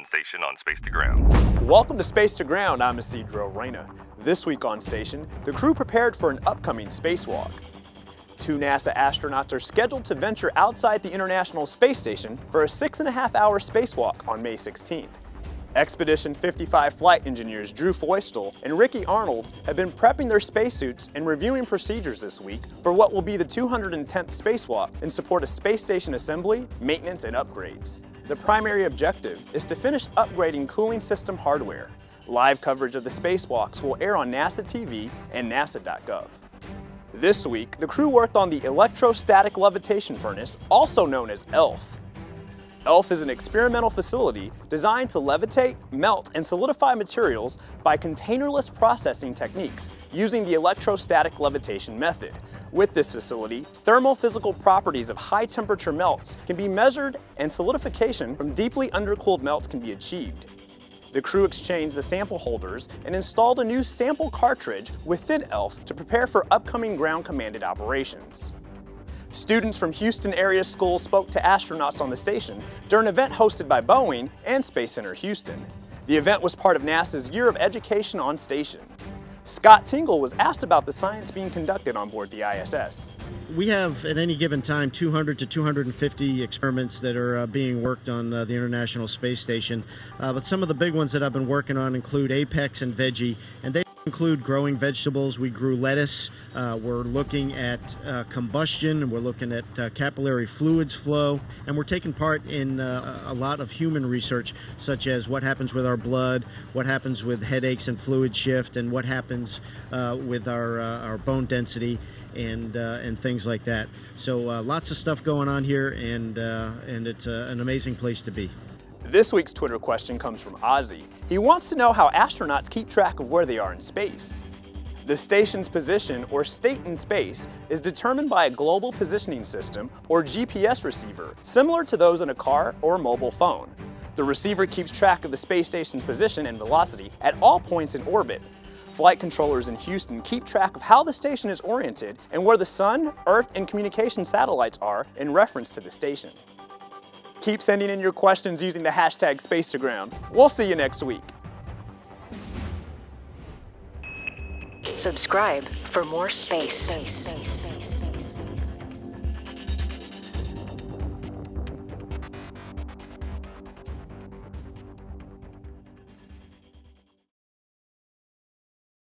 station on Space to Ground. Welcome to Space to Ground, I'm Isidro Reyna. This week on station, the crew prepared for an upcoming spacewalk. 2 NASA astronauts are scheduled to venture outside the International Space Station for a 6.5-hour spacewalk on May 16th. Expedition 55 flight engineers Drew Feustel and Ricky Arnold have been prepping their spacesuits and reviewing procedures this week for what will be the 210th spacewalk in support of space station assembly, maintenance, and upgrades. The primary objective is to finish upgrading cooling system hardware. Live coverage of the spacewalks will air on NASA TV and nasa.gov. This week, the crew worked on the electrostatic levitation furnace, also known as ELF. ELF is an experimental facility designed to levitate, melt, and solidify materials by containerless processing techniques using the electrostatic levitation method. With this facility, thermophysical properties of high-temperature melts can be measured and solidification from deeply undercooled melts can be achieved. The crew exchanged the sample holders and installed a new sample cartridge within ELF to prepare for upcoming ground-commanded operations. Students from Houston area schools spoke to astronauts on the station during an event hosted by Boeing and Space Center Houston. The event was part of NASA's Year of Education on Station. Scott Tingle was asked about the science being conducted on board the ISS. We have at any given time 200 to 250 experiments that are being worked on the International Space Station. But some of the big ones that I've been working on include Apex and Veggie, and they include growing vegetables. We grew lettuce. We're looking at combustion, and we're looking at capillary fluids flow, and we're taking part in a lot of human research, such as what happens with our blood, what happens with headaches and fluid shift, and what happens with our bone density and things like that. So lots of stuff going on here, and it's an amazing place to be. This week's Twitter question comes from Ozzy. He wants to know how astronauts keep track of where they are in space. The station's position, or state in space, is determined by a global positioning system, or GPS receiver, similar to those in a car or mobile phone. The receiver keeps track of the space station's position and velocity at all points in orbit. Flight controllers in Houston keep track of how the station is oriented and where the sun, Earth, and communication satellites are in reference to the station. Keep sending in your questions using the hashtag #SpaceToGround. We'll see you next week. Subscribe for more space.